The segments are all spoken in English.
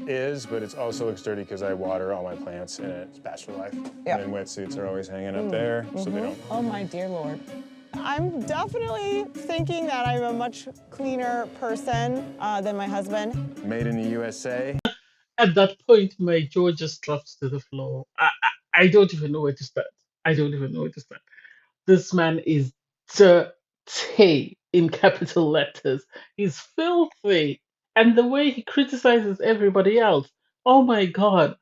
is, but it's also looks dirty because I water all my plants and it's Bachelor Life. Yeah. And then wetsuits are always hanging up there, so they don't. Oh my dear Lord. I'm definitely thinking that I'm a much cleaner person than my husband. Made in the USA. At that point, my jaw just drops to the floor. I don't even know where to start. I don't even know where to start. This man is dirty in capital letters. He's filthy. And the way he criticizes everybody else. Oh my God.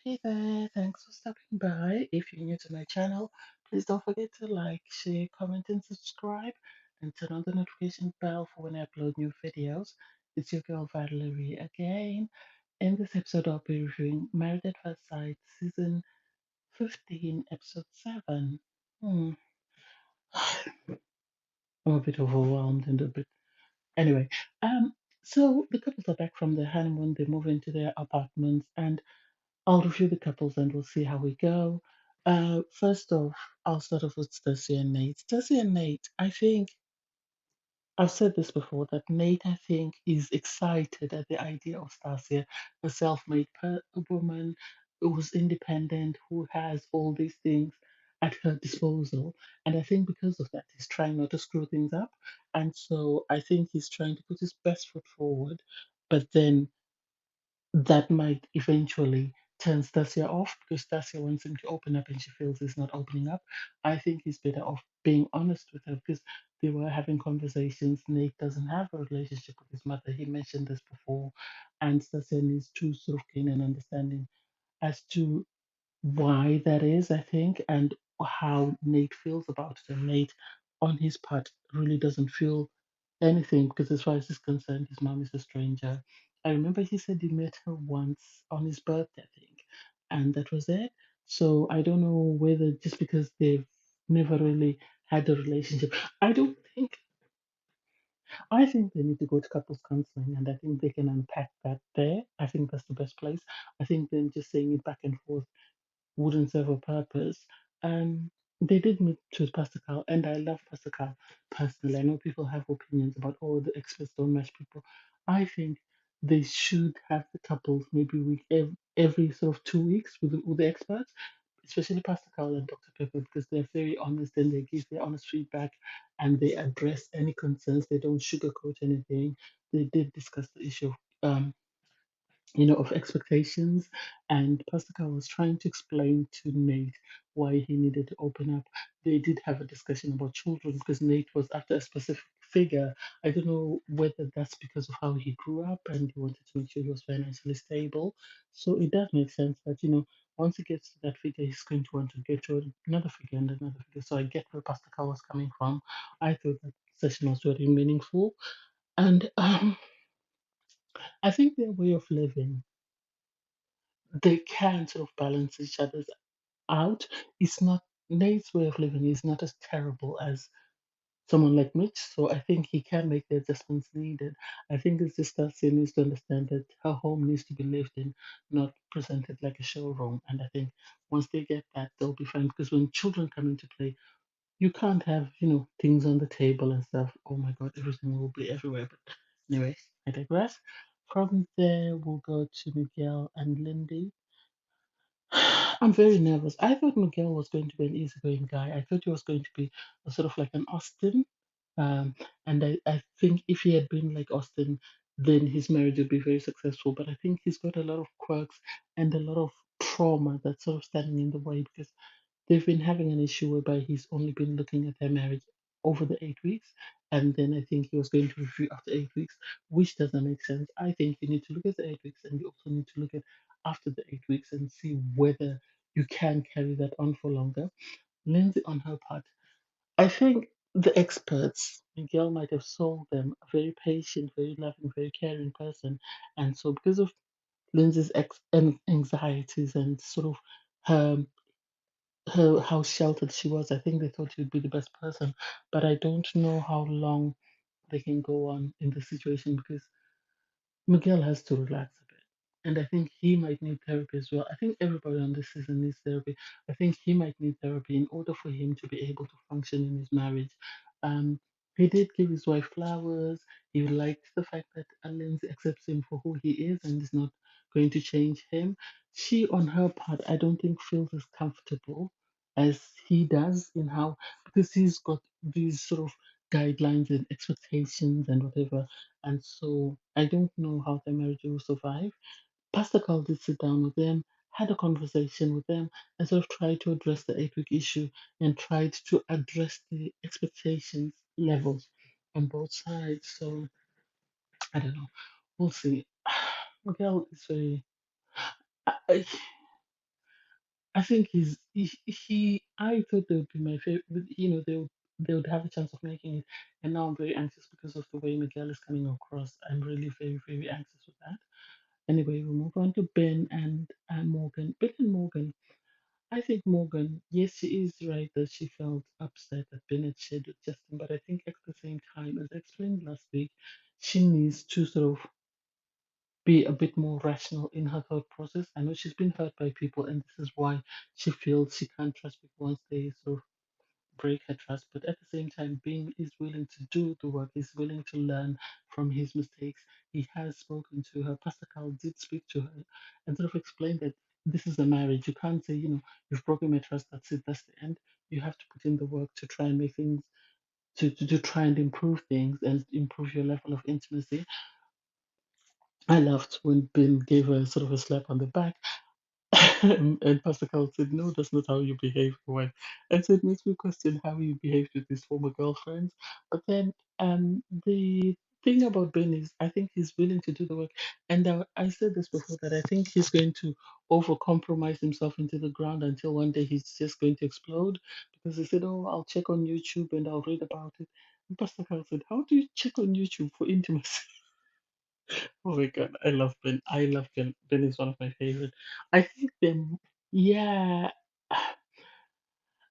Hey there, thanks for stopping by. If you're new to my channel, please don't forget to like, share, comment, and subscribe, and turn on the notification bell for when I upload new videos. It's your girl Valerie again. In this episode, I'll be reviewing Married at First Sight, Season 15, Episode 7. Hmm. I'm a bit overwhelmed and a bit. Anyway, um, so the couples are back from their honeymoon. They move into their apartments, and I'll review the couples and we'll see how we go. First off, I'll start off with Stasia and Nate. Stasia and Nate, I think I've said this before that Nate, I think, is excited at the idea of Stasia, a self-made woman who's independent, who has all these things at her disposal. And I think because of that, he's trying not to screw things up. And so I think he's trying to put his best foot forward. But then that might eventually turn Stasia off because Stasia wants him to open up and she feels he's not opening up. I think he's better off being honest with her because they were having conversations. Nate doesn't have a relationship with his mother. He mentioned this before. And Stasia needs to sort of gain an understanding as to why that is, I think, and how Nate feels about it. And Nate, on his part, really doesn't feel anything because, as far as he's concerned, his mom is a stranger. I remember he said he met her once on his birthday, I think, and that was it. So I don't know whether just because they've never really had a relationship, I don't think. I think they need to go to couples counseling, and I think they can unpack that there. I think that's the best place. I think them just saying it back and forth wouldn't serve a purpose. They did meet with Pastor Carl, and I love Pastor Carl personally. I know people have opinions about, oh, the experts don't match people. I think they should have the couples maybe every sort of 2 weeks with the experts, especially Pastor Carl and Dr. Pepper, because they're very honest and they give their honest feedback and they address any concerns. They don't sugarcoat anything. They did discuss the issue of of expectations. And Pastor Carl was trying to explain to Nate why he needed to open up. They did have a discussion about children because Nate was after a specific figure. I don't know whether that's because of how he grew up and he wanted to make sure he was financially stable. So it does make sense that, once he gets to that figure, he's going to want to get to another figure and another figure. So I get where Pastor Carl was coming from. I thought that session was very meaningful. And I think their way of living, they can sort of balance each other's out. It's not Nate's way of living is not as terrible as someone like Mitch, so I think he can make the adjustments needed. I think it's just that she needs to understand that her home needs to be lived in, not presented like a showroom. And I think once they get that, they'll be fine. Because when children come into play, you can't have things on the table and stuff. Oh my God, everything will be everywhere. But anyway, I digress. From there, we'll go to Miguel and Lindy. I'm very nervous. I thought Miguel was going to be an easygoing guy. I thought he was going to be a sort of like an Austin. Um, and I think if he had been like Austin, then his marriage would be very successful. But I think he's got a lot of quirks and a lot of trauma that's sort of standing in the way because they've been having an issue whereby he's only been looking at their marriage over the 8 weeks. And then I think he was going to review after 8 weeks, which doesn't make sense. I think you need to look at the 8 weeks and you also need to look at after the 8 weeks and see whether you can carry that on for longer. Lindsay, on her part, I think the experts, Miguel might have sold them a very patient, very loving, very caring person. And so, because of Lindsay's anxieties and sort of her how sheltered she was. I think they thought she would be the best person, but I don't know how long they can go on in this situation because Miguel has to relax a bit. And I think he might need therapy as well. I think everybody on this season needs therapy. I think he might need therapy in order for him to be able to function in his marriage. Um, He did give his wife flowers. He liked the fact that Lindsay accepts him for who he is and is not going to change him. She, on her part, I don't think feels as comfortable as he does in how, because he's got these sort of guidelines and expectations and whatever. And so I don't know how their marriage will survive. Pastor Carl did sit down with them, had a conversation with them, and sort of tried to address the 8 week issue and tried to address the expectations levels on both sides. So I don't know. We'll see. Miguel is very. I, I I think I thought they would be my favorite. They would have a chance of making it, and now I'm very anxious because of the way Miguel is coming across. I'm really very very anxious with that. Anyway, we move on to Ben and Morgan. Ben and Morgan. I think Morgan, yes, she is right that she felt upset that Bennett shared with Justin, but I think at the same time, as I explained last week, she needs to sort of be a bit more rational in her thought process. I know she's been hurt by people, and this is why she feels she can't trust people once they sort of break her trust. But at the same time, being is willing to do the work, is willing to learn from his mistakes. He has spoken to her. Pastor Carl did speak to her and sort of explain that this is a marriage. You can't say, you've broken my trust, that's it, that's the end. You have to put in the work to try and make things, to try and improve things and improve your level of intimacy. I loved when Ben gave her sort of a slap on the back. And Pastor Carl said, "No, that's not how you behave, wife." And so it makes me question how he behaved with his former girlfriends. But then the thing about Ben is, I think he's willing to do the work. And I said this before that I think he's going to over compromise himself into the ground until one day he's just going to explode. Because he said, "Oh, I'll check on YouTube and I'll read about it." And Pastor Carl said, "How do you check on YouTube for intimacy?" Oh my God, I love Ben. I love Ben. Ben is one of my favorite. I think them, yeah.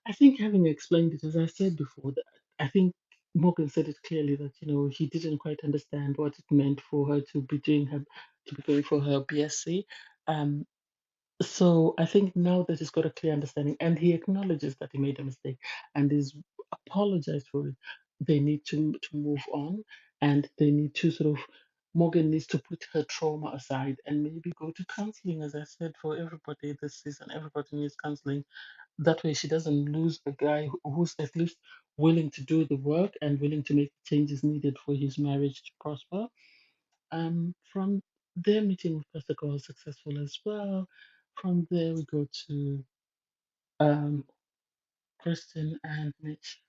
I think having explained it, as I said before, that I think Morgan said it clearly that he didn't quite understand what it meant for her to be going for her BSc. Um, so I think now that he's got a clear understanding and he acknowledges that he made a mistake and is apologized for it, they need to move on and they need to sort of Morgan needs to put her trauma aside and maybe go to counseling, as I said, for everybody this season. Everybody needs counseling. That way she doesn't lose a guy who's at least willing to do the work and willing to make the changes needed for his marriage to prosper. From their meeting with Pastor was successful as well. From there, we go to um, Kristen and Mitch.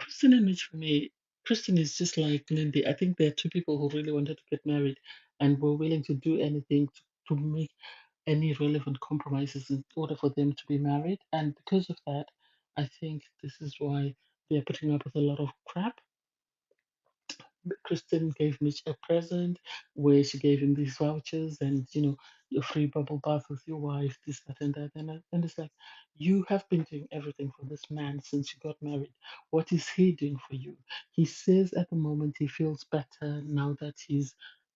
Kristen and Mitch, for me, Kristen is just like Lindy. I think there are two people who really wanted to get married and were willing to do anything to make any relevant compromises in order for them to be married. And because of that, I think this is why they're putting up with a lot of crap. Kristen gave Mitch a present where she gave him these vouchers and, your free bubble bath with your wife, this, that, and that. And it's like, you have been doing everything for this man since you got married. What is he doing for you? He says at the moment he feels better now that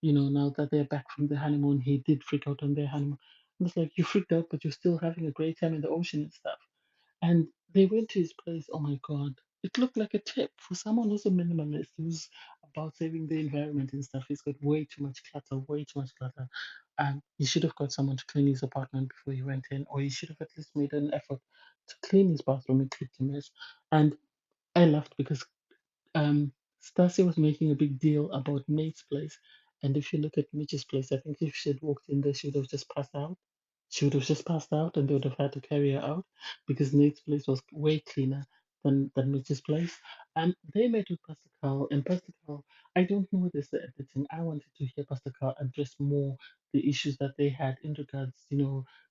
now that they're back from the honeymoon. He did freak out on their honeymoon. And it's like, you freaked out, but you're still having a great time in the ocean and stuff. And they went to his place. Oh my God. It looked like a tip for someone who's a minimalist, who's about saving the environment and stuff. He's got way too much clutter, way too much clutter. He should have got someone to clean his apartment before he went in, or he should have at least made an effort to clean his bathroom and keep the mess. And I laughed because Stasia was making a big deal about Nate's place. And if you look at Mitch's place, I think if she had walked in there, she would have just passed out. She would have just passed out and they would have had to carry her out because Nate's place was way cleaner than Mitch's place. And they met with Pastor Carl, and Pastor Carl, I don't know this editing. I wanted to hear Pastor Carl address more the issues that they had in regards,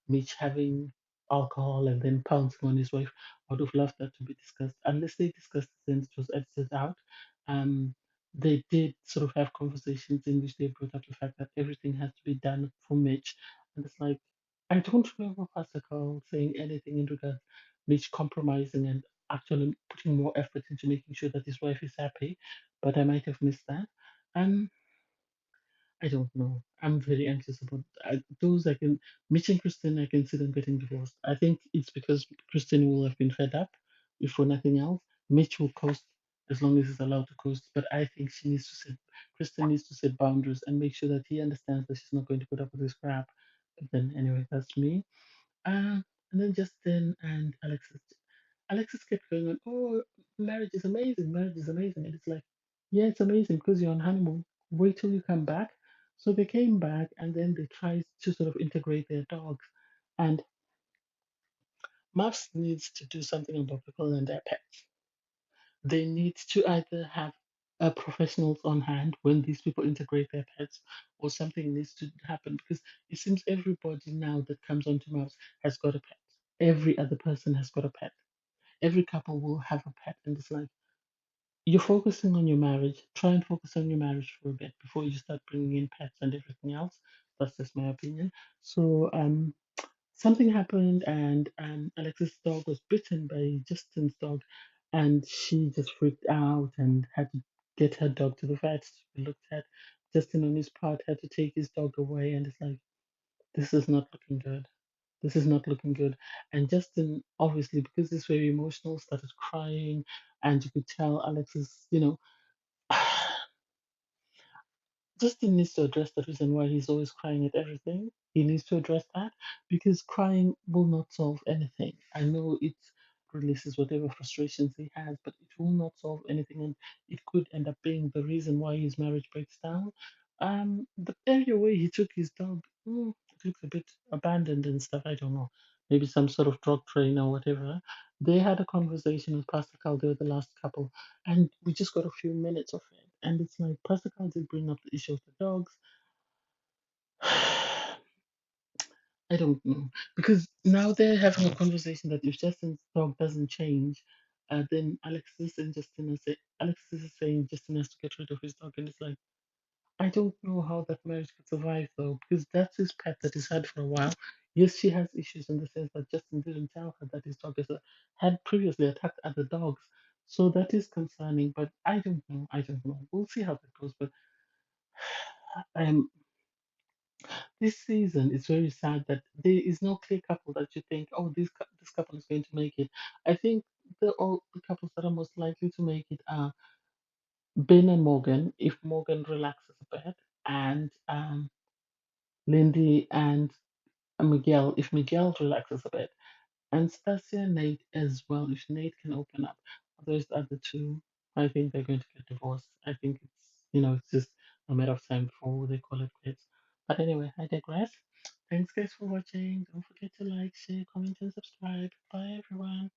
Mitch having alcohol and then pouncing on his wife. I would have loved that to be discussed. Unless they discussed it and it was edited out. Um, they did sort of have conversations in which they brought up the fact that everything has to be done for Mitch. And it's like, I don't remember Pastor Carl saying anything in regards Mitch compromising and actually putting more effort into making sure that his wife is happy, but I might have missed that. Um, I don't know. I'm very anxious about those. Mitch and Kristen, I can see them getting divorced. I think it's because Kristen will have been fed up, if for nothing else. Mitch will coast as long as he's allowed to coast. But I think Kristen needs to set boundaries and make sure that he understands that she's not going to put up with this crap. But then, anyway, that's me. And then Justin and Alexis kept going on, oh, marriage is amazing. And it's like, yeah, it's amazing because you're on honeymoon. Wait till you come back. So they came back and then they tried to sort of integrate their dogs. And MAFS needs to do something about people and their pets. They need to either have professionals on hand when these people integrate their pets, or something needs to happen because it seems everybody now that comes onto MAFS has got a pet. Every other person has got a pet. Every couple will have a pet, and it's like you're focusing on your marriage. Try and focus on your marriage for a bit before you start bringing in pets and everything else. That's just my opinion. So something happened, and Alexis' dog was bitten by Justin's dog, and she just freaked out and had to get her dog to the vet to be looked at. Justin, on his part, had to take his dog away, and it's like this is not looking good. This is not looking good. And Justin, obviously, because he's very emotional, started crying, and you could tell Alexis, Justin needs to address the reason why he's always crying at everything. He needs to address that because crying will not solve anything. I know it releases whatever frustrations he has, but it will not solve anything, and it could end up being the reason why his marriage breaks down. The area where he took his dog, it looks a bit abandoned and stuff. I don't know, maybe some sort of drug train or whatever. They had a conversation with Pastor Cal. They were the last couple, and we just got a few minutes of it. And it's like Pastor Carl did bring up the issue of the dogs. I don't know because now they're having a conversation that if Justin's dog doesn't change, then Alexis is saying Justin has to get rid of his dog, and it's like I don't know how that marriage could survive though because that's his pet that he's had for a while. Yes, she has issues in the sense that Justin didn't tell her that his dog had previously attacked other dogs. So that is concerning, but I don't know. I don't know. We'll see how that goes. But um, this season is very sad that there is no clear couple that you think, oh, this couple is going to make it. I think all the couples that are most likely to make it are Ben and Morgan, if Morgan relaxes a bit, and Lindy and Miguel, if Miguel relaxes a bit, and Stasia and Nate as well, if Nate can open up. Those other two, I think they're going to get divorced. I think it's just a matter of time before they call it quits. But anyway, I digress. Thanks guys for watching. Don't forget to like, share, comment, and subscribe. Bye everyone.